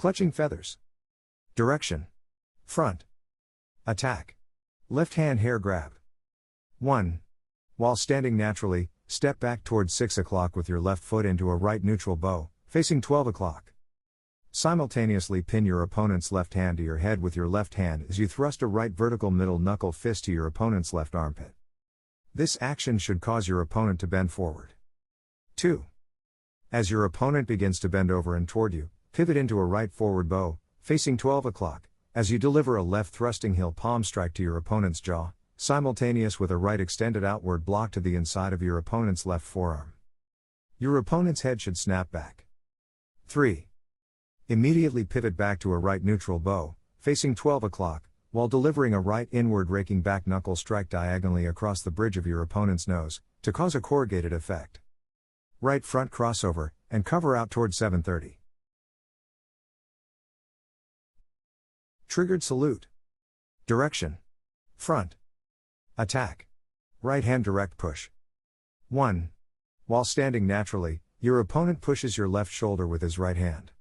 Clutching feathers. Direction. Front. Attack. Left hand hair grab. 1. While standing naturally, step back towards 6 o'clock with your left foot into a right neutral bow, facing 12 o'clock. Simultaneously pin your opponent's left hand to your head with your left hand as you thrust a right vertical middle knuckle fist to your opponent's left armpit. This action should cause your opponent to bend forward. 2. As your opponent begins to bend over and toward you, pivot into a right forward bow, facing 12 o'clock, as you deliver a left thrusting heel palm strike to your opponent's jaw, simultaneous with a right extended outward block to the inside of your opponent's left forearm. Your opponent's head should snap back. 3. Immediately pivot back to a right neutral bow, facing 12 o'clock, while delivering a right inward raking back knuckle strike diagonally across the bridge of your opponent's nose, to cause a corrugated effect. Right front crossover, and cover out toward 7:30. Triggered salute. Direction. Front. Attack. Right hand direct push. 1. While standing naturally, your opponent pushes your left shoulder with his right hand.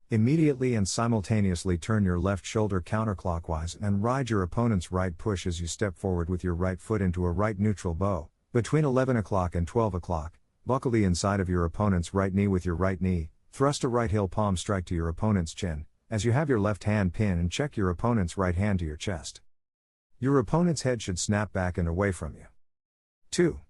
Immediately and simultaneously turn your left shoulder counterclockwise and ride your opponent's right push as you step forward with your right foot into a right neutral bow, between 11 o'clock and 12 o'clock, buckle the inside of your opponent's right knee with your right knee, thrust a right heel palm strike to your opponent's chin, as you have your left hand pin and check your opponent's right hand to your chest. Your opponent's head should snap back and away from you. 2.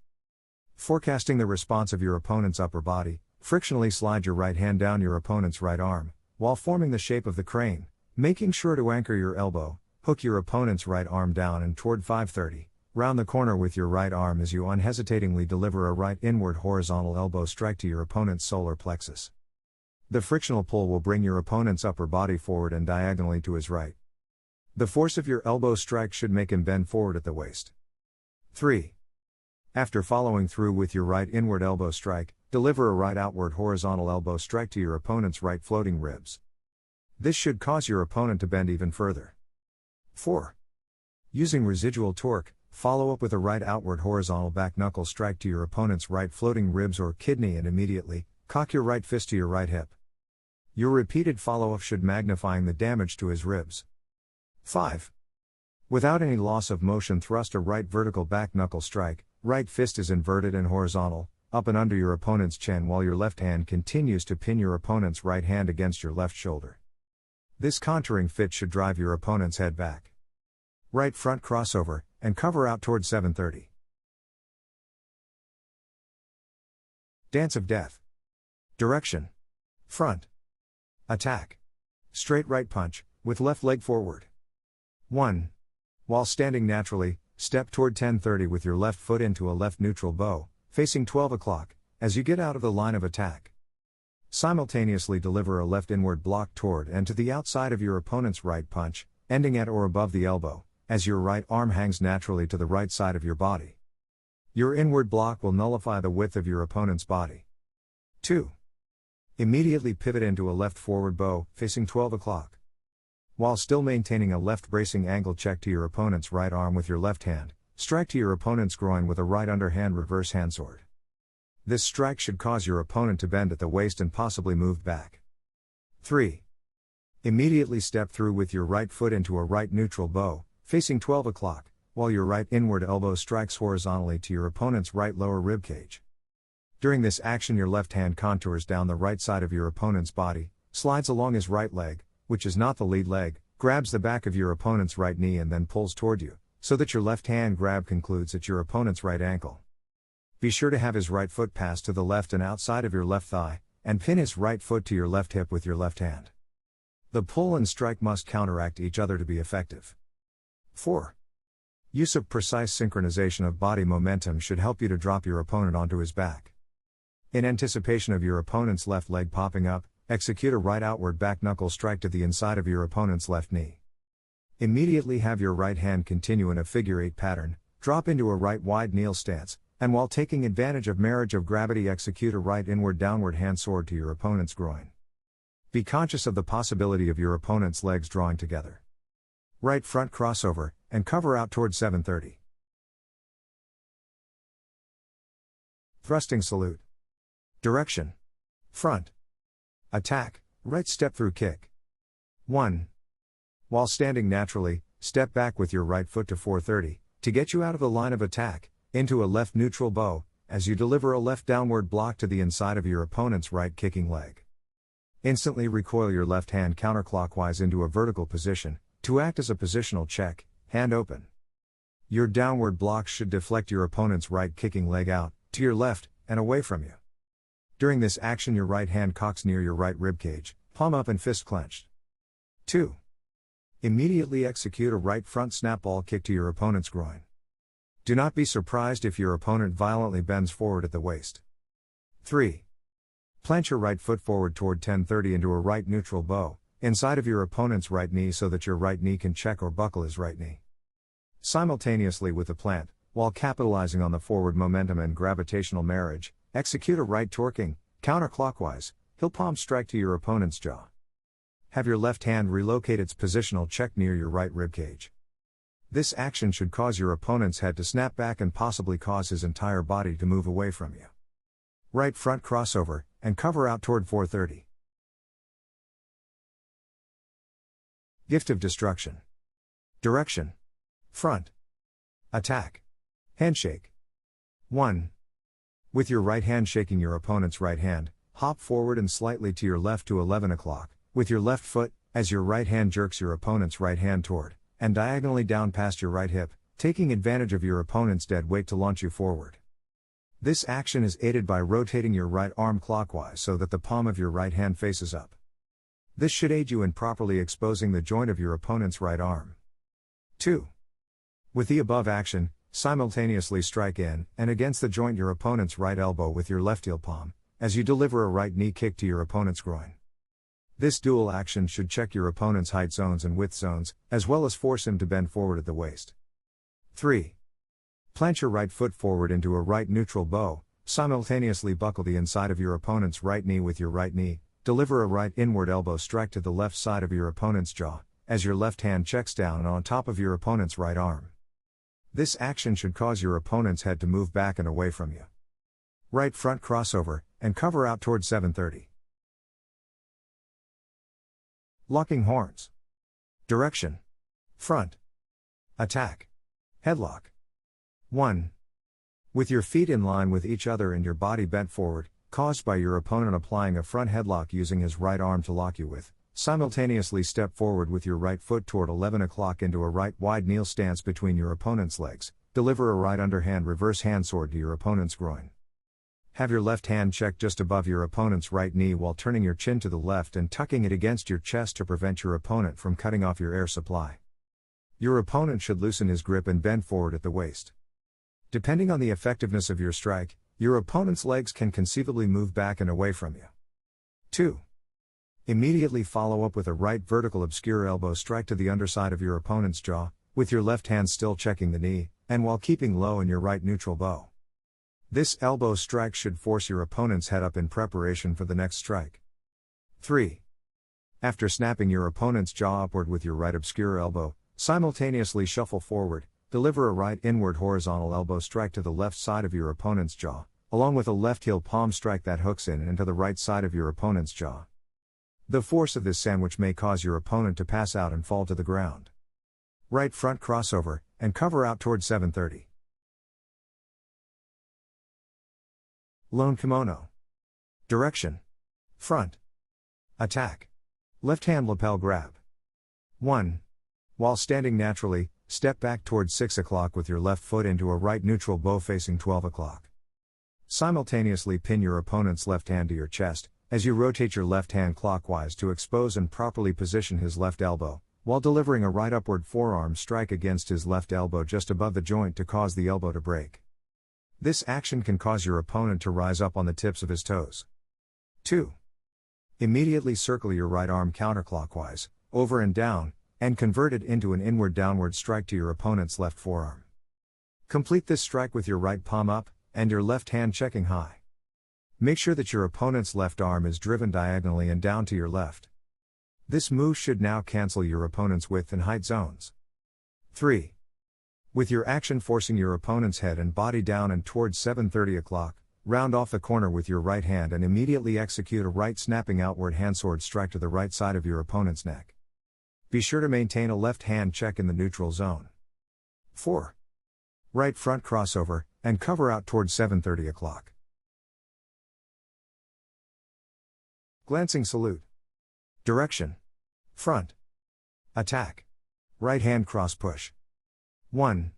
Forecasting the response of your opponent's upper body, frictionally slide your right hand down your opponent's right arm, while forming the shape of the crane, making sure to anchor your elbow, hook your opponent's right arm down and toward 5:30, round the corner with your right arm as you unhesitatingly deliver a right inward horizontal elbow strike to your opponent's solar plexus. The frictional pull will bring your opponent's upper body forward and diagonally to his right. The force of your elbow strike should make him bend forward at the waist. 3. After following through with your right inward elbow strike, deliver a right outward horizontal elbow strike to your opponent's right floating ribs. This should cause your opponent to bend even further. 4. Using residual torque, follow up with a right outward horizontal back knuckle strike to your opponent's right floating ribs or kidney and immediately, cock your right fist to your right hip. Your repeated follow-up should magnifying the damage to his ribs. 5. Without any loss of motion, thrust a right vertical back knuckle strike, right fist is inverted and horizontal, up and under your opponent's chin while your left hand continues to pin your opponent's right hand against your left shoulder. This contouring fit should drive your opponent's head back. Right front crossover, and cover out toward 7:30. Dance of Death. Direction. Front. Attack. Straight right punch, with left leg forward. 1. While standing naturally, step toward 10:30 with your left foot into a left neutral bow, facing 12 o'clock, as you get out of the line of attack. Simultaneously deliver a left inward block toward and to the outside of your opponent's right punch, ending at or above the elbow, as your right arm hangs naturally to the right side of your body. Your inward block will nullify the width of your opponent's body. 2. Immediately pivot into a left forward bow, facing 12 o'clock. While still maintaining a left bracing angle check to your opponent's right arm with your left hand, strike to your opponent's groin with a right underhand reverse handsword. This strike should cause your opponent to bend at the waist and possibly move back. 3. Immediately step through with your right foot into a right neutral bow, facing 12 o'clock, while your right inward elbow strikes horizontally to your opponent's right lower rib cage. During this action, your left hand contours down the right side of your opponent's body, slides along his right leg, which is not the lead leg, grabs the back of your opponent's right knee and then pulls toward you, so that your left hand grab concludes at your opponent's right ankle. Be sure to have his right foot pass to the left and outside of your left thigh, and pin his right foot to your left hip with your left hand. The pull and strike must counteract each other to be effective. 4. Use of precise synchronization of body momentum should help you to drop your opponent onto his back. In anticipation of your opponent's left leg popping up, execute a right outward back knuckle strike to the inside of your opponent's left knee. Immediately have your right hand continue in a figure 8 pattern, drop into a right wide kneel stance, and while taking advantage of marriage of gravity, execute a right inward downward hand sword to your opponent's groin. Be conscious of the possibility of your opponent's legs drawing together. Right front crossover, and cover out toward 7:30. Thrusting salute. Direction. Front. Attack, right step through kick. 1. While standing naturally, step back with your right foot to 430, to get you out of the line of attack, into a left neutral bow, as you deliver a left downward block to the inside of your opponent's right kicking leg. Instantly recoil your left hand counterclockwise into a vertical position, to act as a positional check, hand open. Your downward block should deflect your opponent's right kicking leg out, to your left, and away from you. During this action your right hand cocks near your right ribcage, palm up and fist clenched. 2. Immediately execute a right front snapball kick to your opponent's groin. Do not be surprised if your opponent violently bends forward at the waist. 3. Plant your right foot forward toward 1030 into a right neutral bow, inside of your opponent's right knee so that your right knee can check or buckle his right knee. Simultaneously with the plant, while capitalizing on the forward momentum and gravitational marriage, execute a right torquing, counterclockwise, heel palm strike to your opponent's jaw. Have your left hand relocate its positional check near your right ribcage. This action should cause your opponent's head to snap back and possibly cause his entire body to move away from you. Right front crossover, and cover out toward 430. Gift of Destruction. Direction. Front. Attack. Handshake. 1. With your right hand shaking your opponent's right hand, hop forward and slightly to your left to 11 o'clock, with your left foot, as your right hand jerks your opponent's right hand toward, and diagonally down past your right hip, taking advantage of your opponent's dead weight to launch you forward. This action is aided by rotating your right arm clockwise so that the palm of your right hand faces up. This should aid you in properly exposing the joint of your opponent's right arm. 2. With the above action, simultaneously strike in and against the joint your opponent's right elbow with your left heel palm, as you deliver a right knee kick to your opponent's groin. This dual action should check your opponent's height zones and width zones, as well as force him to bend forward at the waist. 3. Plant your right foot forward into a right neutral bow, simultaneously buckle the inside of your opponent's right knee with your right knee, deliver a right inward elbow strike to the left side of your opponent's jaw, as your left hand checks down and on top of your opponent's right arm. This action should cause your opponent's head to move back and away from you. Right front crossover, and cover out toward 730. Locking horns. Direction. Front. Attack. Headlock. 1. With your feet in line with each other and your body bent forward, caused by your opponent applying a front headlock using his right arm to lock you with, simultaneously step forward with your right foot toward 11 o'clock into a right wide kneel stance between your opponent's legs, deliver a right underhand reverse handsword to your opponent's groin. Have your left hand check just above your opponent's right knee while turning your chin to the left and tucking it against your chest to prevent your opponent from cutting off your air supply. Your opponent should loosen his grip and bend forward at the waist. Depending on the effectiveness of your strike, your opponent's legs can conceivably move back and away from you. 2. Immediately follow up with a right vertical obscure elbow strike to the underside of your opponent's jaw, with your left hand still checking the knee, and while keeping low in your right neutral bow. This elbow strike should force your opponent's head up in preparation for the next strike. 3. After snapping your opponent's jaw upward with your right obscure elbow, simultaneously shuffle forward, deliver a right inward horizontal elbow strike to the left side of your opponent's jaw, along with a left heel palm strike that hooks in and to the right side of your opponent's jaw. The force of this sandwich may cause your opponent to pass out and fall to the ground. Right front crossover, and cover out toward 730. Lone kimono. Direction. Front. Attack. Left hand lapel grab. 1. While standing naturally, step back toward 6 o'clock with your left foot into a right neutral bow facing 12 o'clock. Simultaneously pin your opponent's left hand to your chest, as you rotate your left hand clockwise to expose and properly position his left elbow, while delivering a right upward forearm strike against his left elbow just above the joint to cause the elbow to break. This action can cause your opponent to rise up on the tips of his toes. 2. Immediately circle your right arm counterclockwise, over and down, and convert it into an inward downward strike to your opponent's left forearm. Complete this strike with your right palm up, and your left hand checking high. Make sure that your opponent's left arm is driven diagonally and down to your left. This move should now cancel your opponent's width and height zones. 3. With your action forcing your opponent's head and body down and towards 730 o'clock, round off the corner with your right hand and immediately execute a right snapping outward handsword strike to the right side of your opponent's neck. Be sure to maintain a left hand check in the neutral zone. 4. Right front crossover, and cover out towards 7:30 o'clock. Glancing salute. Direction. Front. Attack. Right hand cross push. 1.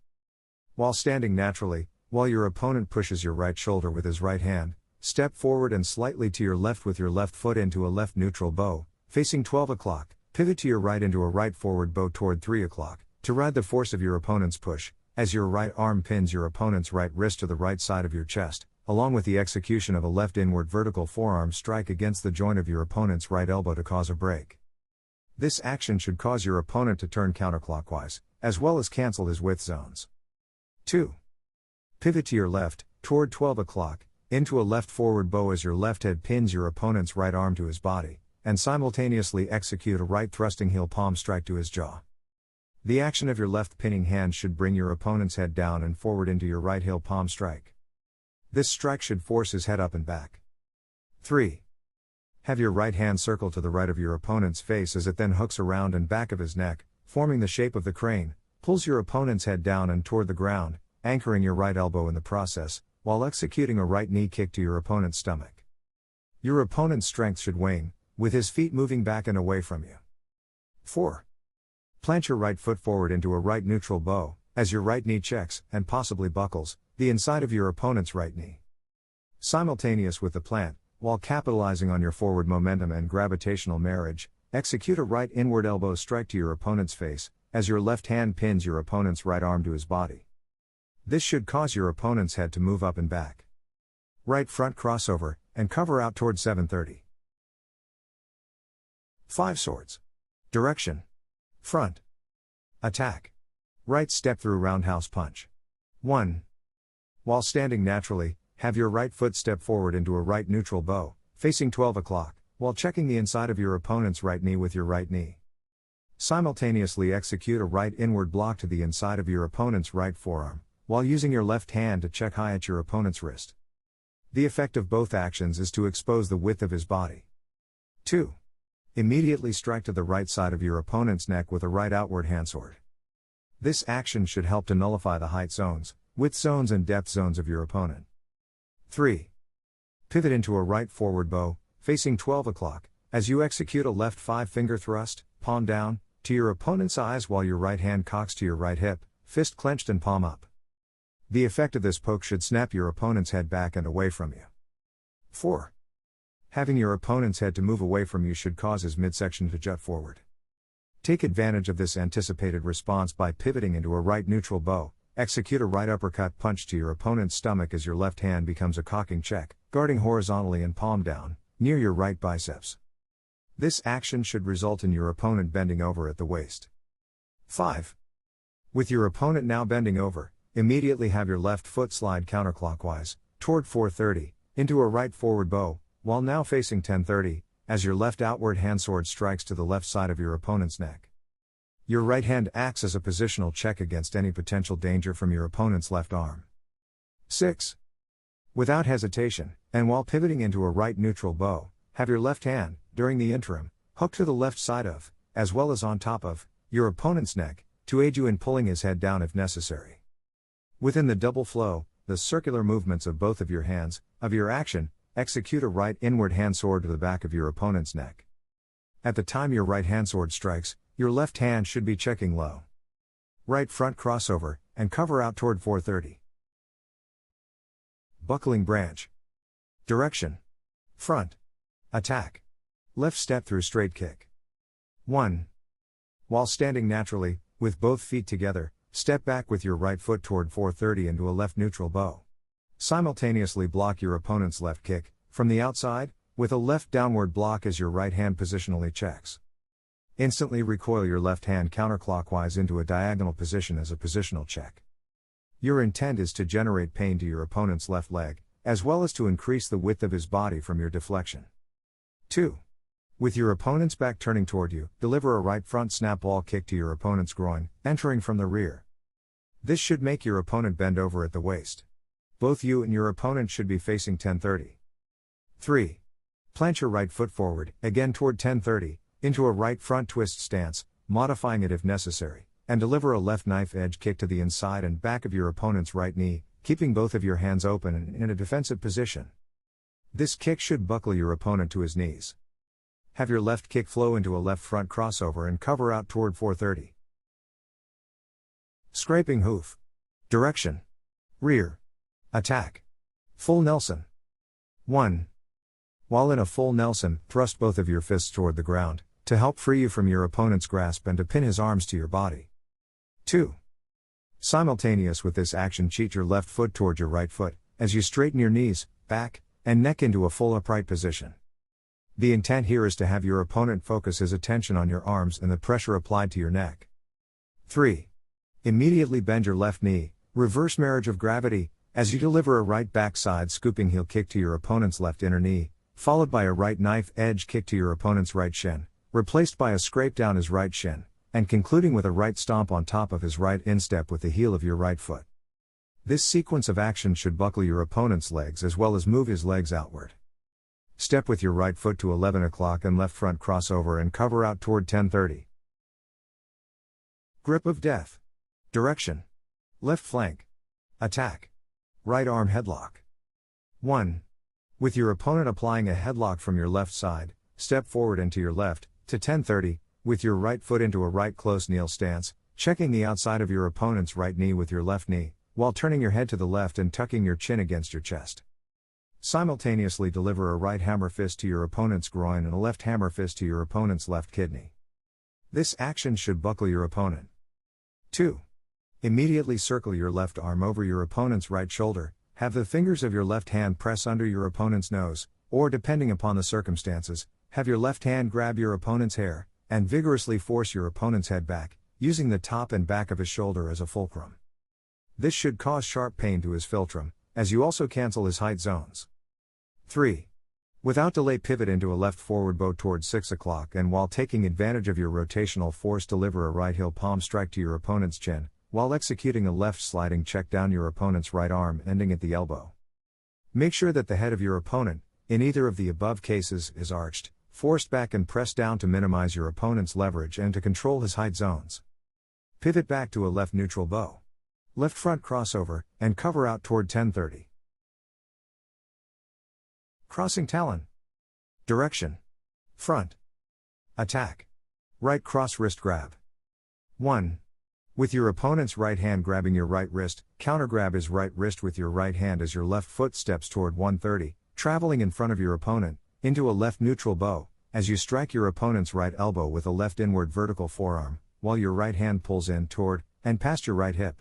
While standing naturally, while your opponent pushes your right shoulder with his right hand, step forward and slightly to your left with your left foot into a left neutral bow, facing 12 o'clock, pivot to your right into a right forward bow toward 3 o'clock, to ride the force of your opponent's push, as your right arm pins your opponent's right wrist to the right side of your chest, along with the execution of a left inward vertical forearm strike against the joint of your opponent's right elbow to cause a break. This action should cause your opponent to turn counterclockwise, as well as cancel his width zones. 2. Pivot to your left, toward 12 o'clock, into a left forward bow as your left head pins your opponent's right arm to his body, and simultaneously execute a right thrusting heel palm strike to his jaw. The action of your left pinning hand should bring your opponent's head down and forward into your right heel palm strike. This strike should force his head up and back. 3. Have your right hand circle to the right of your opponent's face as it then hooks around and back of his neck, forming the shape of the crane, pulls your opponent's head down and toward the ground, anchoring your right elbow in the process, while executing a right knee kick to your opponent's stomach. Your opponent's strength should wane, with his feet moving back and away from you. 4. Plant your right foot forward into a right neutral bow, as your right knee checks, and possibly buckles, the inside of your opponent's right knee. Simultaneous with the plant, while capitalizing on your forward momentum and gravitational marriage, execute a right inward elbow strike to your opponent's face, as your left hand pins your opponent's right arm to his body. This should cause your opponent's head to move up and back. Right front crossover, and cover out towards 7:30. 5 swords. Direction. Front. Attack. Right step through roundhouse punch. 1. While standing naturally, have your right foot step forward into a right neutral bow, facing 12 o'clock, while checking the inside of your opponent's right knee with your right knee. Simultaneously execute a right inward block to the inside of your opponent's right forearm, while using your left hand to check high at your opponent's wrist. The effect of both actions is to expose the width of his body. 2. Immediately strike to the right side of your opponent's neck with a right outward handsword. This action should help to nullify the height zones, width zones and depth zones of your opponent. 3. Pivot into a right forward bow, facing 12 o'clock, as you execute a left 5-finger thrust, palm down, to your opponent's eyes while your right hand cocks to your right hip, fist clenched and palm up. The effect of this poke should snap your opponent's head back and away from you. 4. Having your opponent's head to move away from you should cause his midsection to jut forward. Take advantage of this anticipated response by pivoting into a right neutral bow, execute a right uppercut punch to your opponent's stomach as your left hand becomes a cocking check, guarding horizontally and palm down, near your right biceps. This action should result in your opponent bending over at the waist. 5. With your opponent now bending over, immediately have your left foot slide counterclockwise, toward 4:30, into a right forward bow, while now facing 10:30, as your left outward handsword strikes to the left side of your opponent's neck. Your right hand acts as a positional check against any potential danger from your opponent's left arm. 6. Without hesitation, and while pivoting into a right neutral bow, have your left hand, during the interim, hook to the left side of, as well as on top of, your opponent's neck, to aid you in pulling his head down if necessary. Within the double flow, the circular movements of both of your hands, of your action, execute a right inward handsword to the back of your opponent's neck. At the time your right handsword strikes, your left hand should be checking low. Right front crossover, and cover out toward 4:30. Buckling branch. Direction. Front. Attack. Left step through straight kick. 1. While standing naturally, with both feet together, step back with your right foot toward 4:30 into a left neutral bow. Simultaneously block your opponent's left kick, from the outside, with a left downward block as your right hand positionally checks. Instantly recoil your left hand counterclockwise into a diagonal position as a positional check. Your intent is to generate pain to your opponent's left leg, as well as to increase the width of his body from your deflection. 2. With your opponent's back turning toward you, deliver a right front snap ball kick to your opponent's groin, entering from the rear. This should make your opponent bend over at the waist. Both you and your opponent should be facing 10:30. 3. Plant your right foot forward, again toward 10:30, into a right front twist stance, modifying it if necessary, and deliver a left knife edge kick to the inside and back of your opponent's right knee, keeping both of your hands open and in a defensive position. This kick should buckle your opponent to his knees. Have your left kick flow into a left front crossover and cover out toward 430. Scraping hoof. Direction. Rear. Attack. Full Nelson. 1. While in a full Nelson, thrust both of your fists toward the ground, to help free you from your opponent's grasp and to pin his arms to your body. 2. Simultaneous with this action, cheat your left foot toward your right foot, as you straighten your knees, back, and neck into a full upright position. The intent here is to have your opponent focus his attention on your arms and the pressure applied to your neck. 3. Immediately bend your left knee, reverse marriage of gravity, as you deliver a right backside scooping heel kick to your opponent's left inner knee, followed by a right knife edge kick to your opponent's right shin, replaced by a scrape down his right shin, and concluding with a right stomp on top of his right instep with the heel of your right foot. This sequence of action should buckle your opponent's legs as well as move his legs outward. Step with your right foot to 11 o'clock and left front crossover and cover out toward 1030. Grip of death. Direction. Left flank. Attack. Right arm headlock. 1. With your opponent applying a headlock from your left side, step forward and to your left, to 1030, with your right foot into a right close kneel stance, checking the outside of your opponent's right knee with your left knee, while turning your head to the left and tucking your chin against your chest. Simultaneously deliver a right hammer fist to your opponent's groin and a left hammer fist to your opponent's left kidney. This action should buckle your opponent. 2. Immediately circle your left arm over your opponent's right shoulder, have the fingers of your left hand press under your opponent's nose, or depending upon the circumstances, have your left hand grab your opponent's hair, and vigorously force your opponent's head back, using the top and back of his shoulder as a fulcrum. This should cause sharp pain to his philtrum, as you also cancel his height zones. 3. Without delay pivot into a left forward bow towards 6 o'clock and while taking advantage of your rotational force deliver a right heel palm strike to your opponent's chin, while executing a left sliding check down your opponent's right arm ending at the elbow. Make sure that the head of your opponent, in either of the above cases, is arched, forced back and pressed down to minimize your opponent's leverage and to control his height zones. Pivot back to a left neutral bow. Left front crossover, and cover out toward 1030. Crossing Talon. Direction. Front. Attack. Right cross wrist grab. 1. With your opponent's right hand grabbing your right wrist, countergrab his right wrist with your right hand as your left foot steps toward 130, traveling in front of your opponent, into a left neutral bow, as you strike your opponent's right elbow with a left inward vertical forearm, while your right hand pulls in toward, and past your right hip.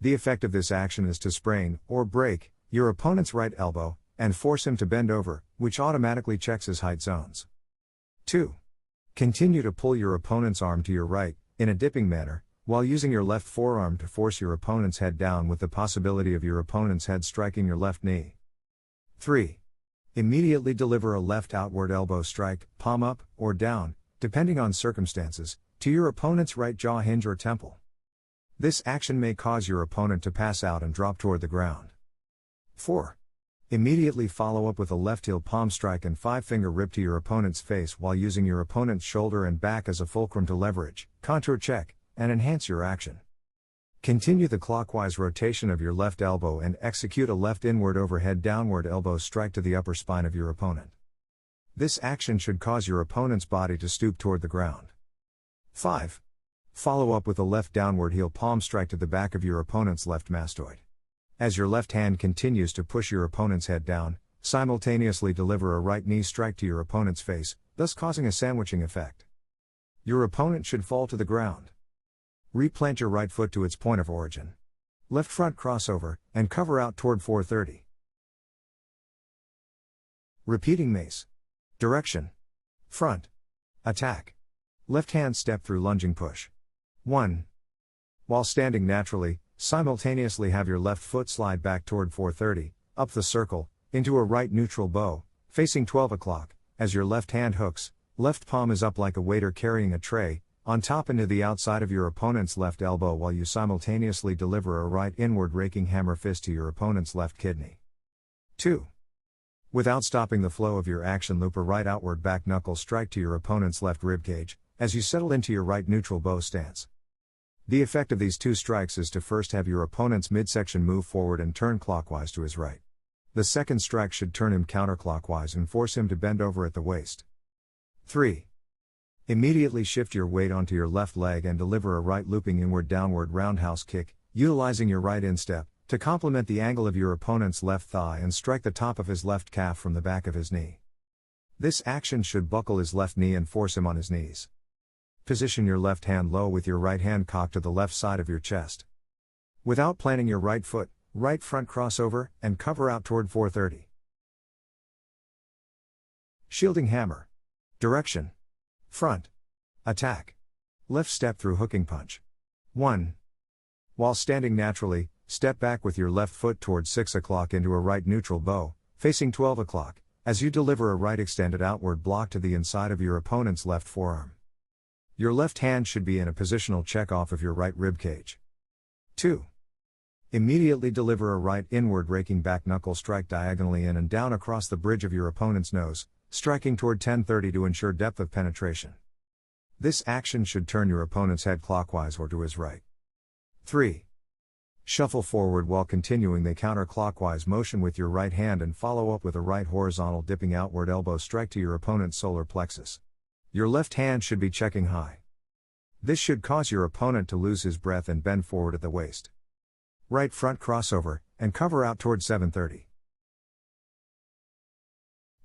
The effect of this action is to sprain, or break, your opponent's right elbow, and force him to bend over, which automatically checks his height zones. 2. Continue to pull your opponent's arm to your right, in a dipping manner, while using your left forearm to force your opponent's head down with the possibility of your opponent's head striking your left knee. 3. Immediately deliver a left outward elbow strike, palm up, or down, depending on circumstances, to your opponent's right jaw hinge or temple. This action may cause your opponent to pass out and drop toward the ground. 4. Immediately follow up with a left heel palm strike and 5-finger rip to your opponent's face while using your opponent's shoulder and back as a fulcrum to leverage, contour check, and enhance your action. Continue the clockwise rotation of your left elbow and execute a left inward overhead downward elbow strike to the upper spine of your opponent. This action should cause your opponent's body to stoop toward the ground. 5. Follow up with a left downward heel palm strike to the back of your opponent's left mastoid. As your left hand continues to push your opponent's head down, simultaneously deliver a right knee strike to your opponent's face, thus causing a sandwiching effect. Your opponent should fall to the ground. Replant your right foot to its point of origin. Left front crossover, and cover out toward 430. Repeating Mace. Direction. Front. Attack. Left hand step through lunging push. 1. While standing naturally, simultaneously have your left foot slide back toward 430, up the circle, into a right neutral bow, facing 12 o'clock, as your left hand hooks, left palm is up like a waiter carrying a tray, on top into the outside of your opponent's left elbow while you simultaneously deliver a right inward raking hammer fist to your opponent's left kidney. 2. Without stopping the flow of your action, loop a right outward back knuckle strike to your opponent's left ribcage, as you settle into your right neutral bow stance. The effect of these two strikes is to first have your opponent's midsection move forward and turn clockwise to his right. The second strike should turn him counterclockwise and force him to bend over at the waist. 3. Immediately shift your weight onto your left leg and deliver a right looping inward downward roundhouse kick, utilizing your right instep, to complement the angle of your opponent's left thigh and strike the top of his left calf from the back of his knee. This action should buckle his left knee and force him on his knees. Position your left hand low with your right hand cocked to the left side of your chest. Without planting your right foot, right front crossover, and cover out toward 430. Shielding hammer. Direction. Front. Attack. Left step through hooking punch. 1. While standing naturally, step back with your left foot towards 6 o'clock into a right neutral bow, facing 12 o'clock, as you deliver a right extended outward block to the inside of your opponent's left forearm. Your left hand should be in a positional check off of your right rib cage. 2. Immediately deliver a right inward raking back knuckle strike diagonally in and down across the bridge of your opponent's nose, striking toward 1030 to ensure depth of penetration. This action should turn your opponent's head clockwise or to his right. 3. Shuffle forward while continuing the counterclockwise motion with your right hand and follow up with a right horizontal dipping outward elbow strike to your opponent's solar plexus. Your left hand should be checking high. This should cause your opponent to lose his breath and bend forward at the waist. Right front crossover, and cover out toward 730.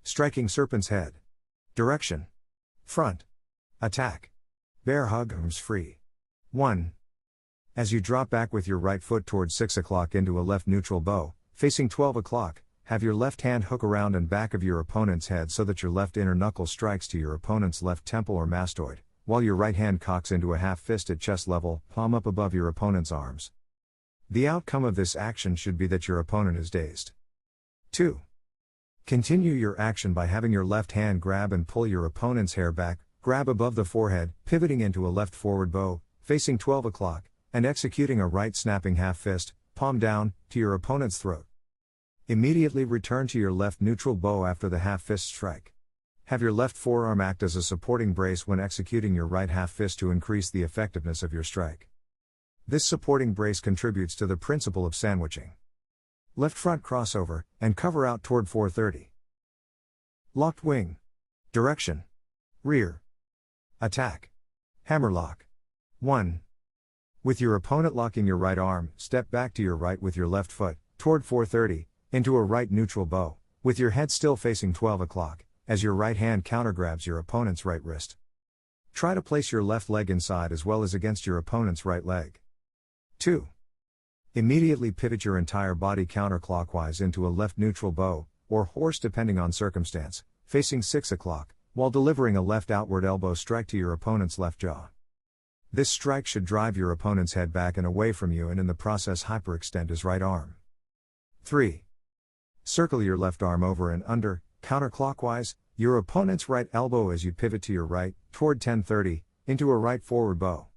Striking serpent's head. Direction. Front. Attack. Bear hug, arms free. 1. As you drop back with your right foot towards 6 o'clock into a left neutral bow, facing 12 o'clock, have your left hand hook around and back of your opponent's head so that your left inner knuckle strikes to your opponent's left temple or mastoid, while your right hand cocks into a half fist at chest level, palm up above your opponent's arms. The outcome of this action should be that your opponent is dazed. 2. Continue your action by having your left hand grab and pull your opponent's hair back, grab above the forehead, pivoting into a left forward bow, facing 12 o'clock, and executing a right snapping half fist, palm down, to your opponent's throat. Immediately return to your left neutral bow after the half fist strike. Have your left forearm act as a supporting brace when executing your right half fist to increase the effectiveness of your strike. This supporting brace contributes to the principle of sandwiching. Left front crossover, and cover out toward 430. Locked wing. Direction. Rear. Attack. Hammerlock. 1. With your opponent locking your right arm, step back to your right with your left foot, toward 430, into a right neutral bow, with your head still facing 12 o'clock, as your right hand countergrabs your opponent's right wrist. Try to place your left leg inside as well as against your opponent's right leg. 2. Immediately pivot your entire body counterclockwise into a left neutral bow, or horse depending on circumstance, facing 6 o'clock, while delivering a left outward elbow strike to your opponent's left jaw. This strike should drive your opponent's head back and away from you and in the process hyperextend his right arm. 3. Circle your left arm over and under, counterclockwise, your opponent's right elbow as you pivot to your right, toward 1030, into a right forward bow.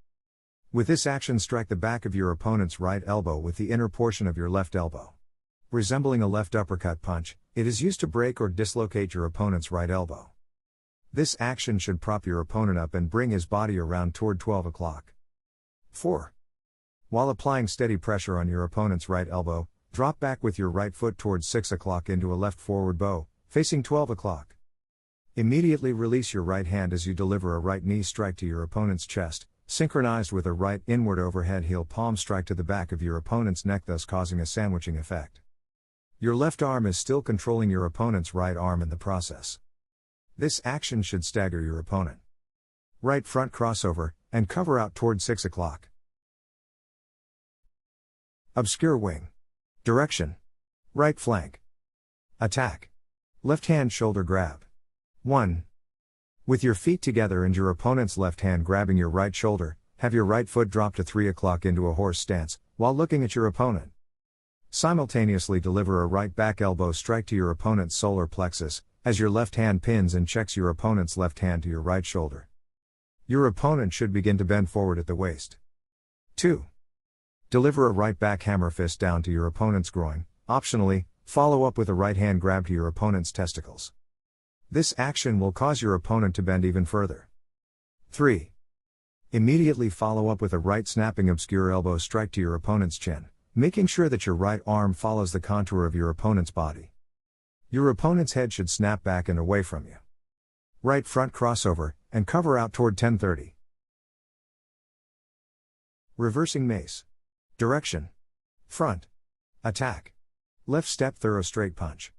With this action strike the back of your opponent's right elbow with the inner portion of your left elbow. Resembling a left uppercut punch, it is used to break or dislocate your opponent's right elbow. This action should prop your opponent up and bring his body around toward 12 o'clock. 4. While applying steady pressure on your opponent's right elbow, drop back with your right foot towards 6 o'clock into a left forward bow, facing 12 o'clock. Immediately release your right hand as you deliver a right knee strike to your opponent's chest, synchronized with a right inward overhead heel palm strike to the back of your opponent's neck, thus causing a sandwiching effect. Your left arm is still controlling your opponent's right arm in the process. This action should stagger your opponent. Right front crossover, and cover out toward 6 o'clock. Obscure wing. Direction. Right flank. Attack. Left hand shoulder grab. 1. With your feet together and your opponent's left hand grabbing your right shoulder, have your right foot drop to 3 o'clock into a horse stance, while looking at your opponent. Simultaneously deliver a right back elbow strike to your opponent's solar plexus, as your left hand pins and checks your opponent's left hand to your right shoulder. Your opponent should begin to bend forward at the waist. 2. Deliver a right back hammer fist down to your opponent's groin, optionally, follow up with a right hand grab to your opponent's testicles. This action will cause your opponent to bend even further. 3. Immediately follow up with a right snapping obscure elbow strike to your opponent's chin, making sure that your right arm follows the contour of your opponent's body. Your opponent's head should snap back and away from you. Right front crossover, and cover out toward 10:30. Reversing mace. Direction. Front. Attack. Left step thorough straight punch.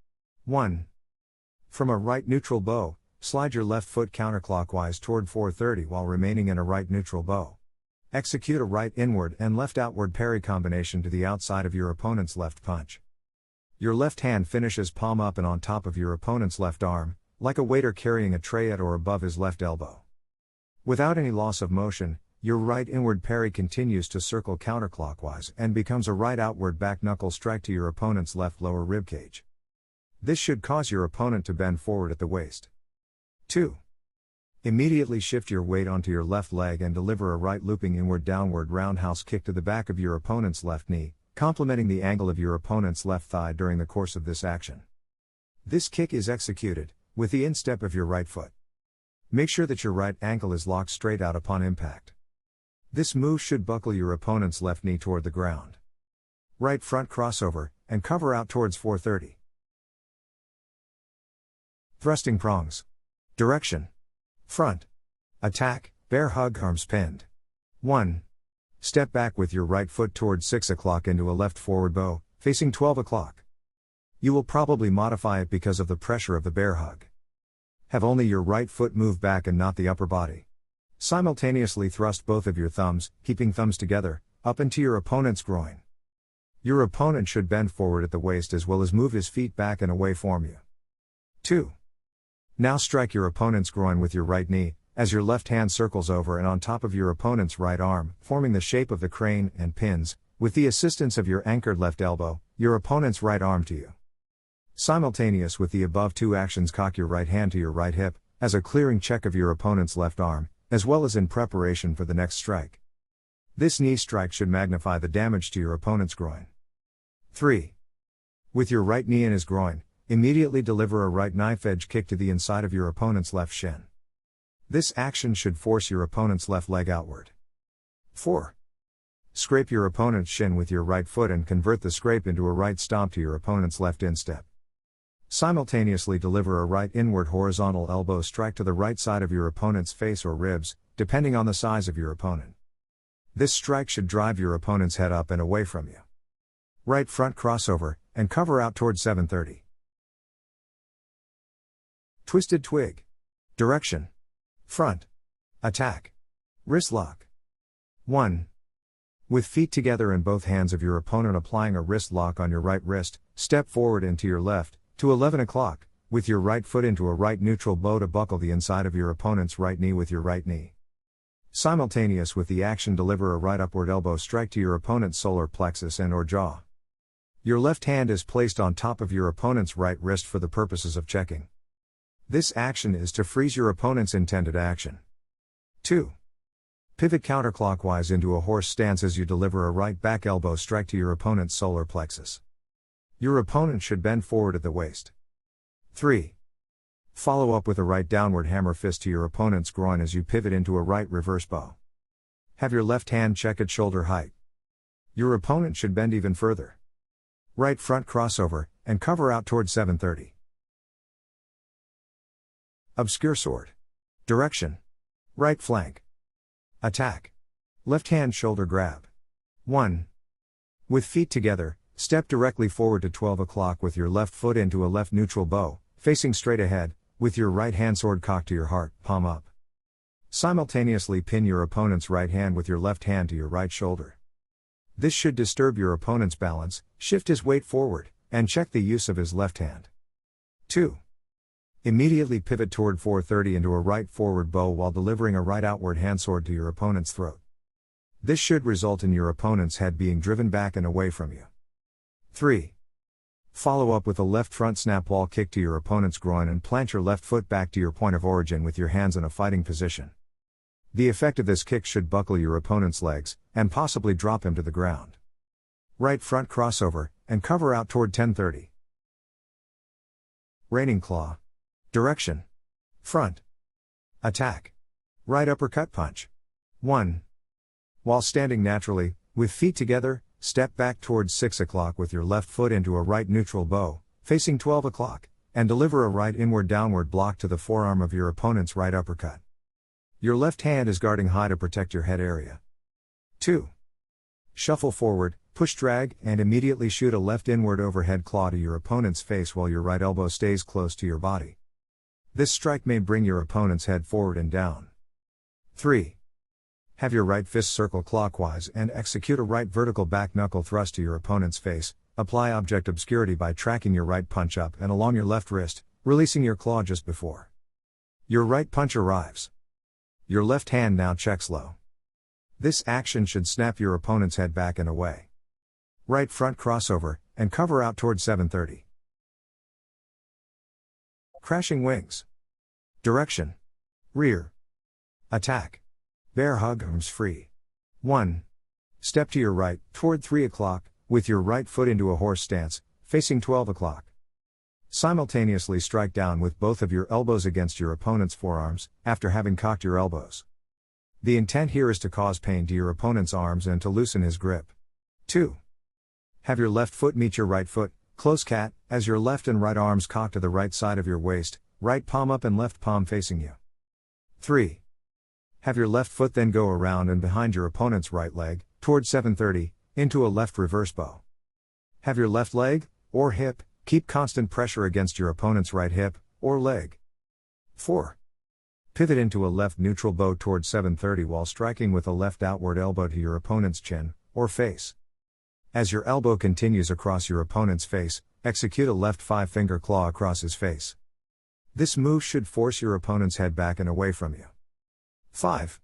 1. From a right neutral bow, slide your left foot counterclockwise toward 4:30 while remaining in a right neutral bow. Execute a right inward and left outward parry combination to the outside of your opponent's left punch. Your left hand finishes palm up and on top of your opponent's left arm, like a waiter carrying a tray at or above his left elbow. Without any loss of motion, your right inward parry continues to circle counterclockwise and becomes a right outward back knuckle strike to your opponent's left lower ribcage. This should cause your opponent to bend forward at the waist. 2. Immediately shift your weight onto your left leg and deliver a right looping inward downward roundhouse kick to the back of your opponent's left knee, complementing the angle of your opponent's left thigh during the course of this action. This kick is executed with the instep of your right foot. Make sure that your right ankle is locked straight out upon impact. This move should buckle your opponent's left knee toward the ground. Right front crossover, and cover out towards 4:30. Thrusting prongs. Direction. Front. Attack, bear hug, arms pinned. 1. Step back with your right foot towards 6 o'clock into a left forward bow, facing 12 o'clock. You will probably modify it because of the pressure of the bear hug. Have only your right foot move back and not the upper body. Simultaneously thrust both of your thumbs, keeping thumbs together, up into your opponent's groin. Your opponent should bend forward at the waist as well as move his feet back and away from you. 2. Now strike your opponent's groin with your right knee, as your left hand circles over and on top of your opponent's right arm, forming the shape of the crane and pins, with the assistance of your anchored left elbow, your opponent's right arm to you. Simultaneous with the above two actions, cock your right hand to your right hip, as a clearing check of your opponent's left arm, as well as in preparation for the next strike. This knee strike should magnify the damage to your opponent's groin. 3. With your right knee in his groin, immediately deliver a right knife edge kick to the inside of your opponent's left shin. This action should force your opponent's left leg outward. 4. Scrape your opponent's shin with your right foot and convert the scrape into a right stomp to your opponent's left instep. Simultaneously deliver a right inward horizontal elbow strike to the right side of your opponent's face or ribs, depending on the size of your opponent. This strike should drive your opponent's head up and away from you. Right front crossover, and cover out towards 7:30. Twisted twig. Direction. Front. Attack. Wrist lock. 1. With feet together and both hands of your opponent applying a wrist lock on your right wrist, step forward into your left, to 11 o'clock, with your right foot into a right neutral bow to buckle the inside of your opponent's right knee with your right knee. Simultaneous with the action, deliver a right upward elbow strike to your opponent's solar plexus and or jaw. Your left hand is placed on top of your opponent's right wrist for the purposes of checking. This action is to freeze your opponent's intended action. 2. Pivot counterclockwise into a horse stance as you deliver a right back elbow strike to your opponent's solar plexus. Your opponent should bend forward at the waist. 3. Follow up with a right downward hammer fist to your opponent's groin as you pivot into a right reverse bow. Have your left hand check at shoulder height. Your opponent should bend even further. Right front crossover, and cover out towards 7:30. Obscure sword. Direction. Right flank. Attack. Left hand shoulder grab. 1. With feet together, step directly forward to 12 o'clock with your left foot into a left neutral bow, facing straight ahead, with your right hand sword cocked to your heart, palm up. Simultaneously pin your opponent's right hand with your left hand to your right shoulder. This should disturb your opponent's balance, shift his weight forward, and check the use of his left hand. 2. Immediately pivot toward 4:30 into a right forward bow while delivering a right outward hand sword to your opponent's throat. This should result in your opponent's head being driven back and away from you. 3. Follow up with a left front snap wall kick to your opponent's groin and plant your left foot back to your point of origin with your hands in a fighting position. The effect of this kick should buckle your opponent's legs, and possibly drop him to the ground. Right front crossover, and cover out toward 10:30. Raining claw. Direction. Front. Attack. Right uppercut punch. 1. While standing naturally, with feet together, step back towards 6 o'clock with your left foot into a right neutral bow, facing 12 o'clock, and deliver a right inward downward block to the forearm of your opponent's right uppercut. Your left hand is guarding high to protect your head area. 2. Shuffle forward, push drag, and immediately shoot a left inward overhead claw to your opponent's face while your right elbow stays close to your body. This strike may bring your opponent's head forward and down. 3. Have your right fist circle clockwise and execute a right vertical back knuckle thrust to your opponent's face. Apply object obscurity by tracking your right punch up and along your left wrist, releasing your claw just before your right punch arrives. Your left hand now checks low. This action should snap your opponent's head back and away. Right front crossover, and cover out toward 7:30. Crashing wings. Direction. Rear. Attack. Bear hug, arms free. 1. Step to your right, toward 3 o'clock, with your right foot into a horse stance, facing 12 o'clock. Simultaneously strike down with both of your elbows against your opponent's forearms, after having cocked your elbows. The intent here is to cause pain to your opponent's arms and to loosen his grip. 2. Have your left foot meet your right foot, close cat, as your left and right arms cocked to the right side of your waist, right palm up and left palm facing you. 3. Have your left foot then go around and behind your opponent's right leg, toward 7:30, into a left reverse bow. Have your left leg, or hip, keep constant pressure against your opponent's right hip, or leg. 4. Pivot into a left neutral bow toward 7:30 while striking with a left outward elbow to your opponent's chin, or face. As your elbow continues across your opponent's face, execute a left 5-finger claw across his face. This move should force your opponent's head back and away from you. 5.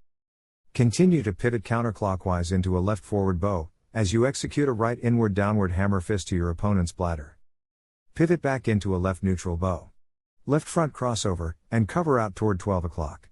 Continue to pivot counterclockwise into a left forward bow, as you execute a right inward downward hammer fist to your opponent's bladder. Pivot back into a left neutral bow. Left front crossover, and cover out toward 12 o'clock.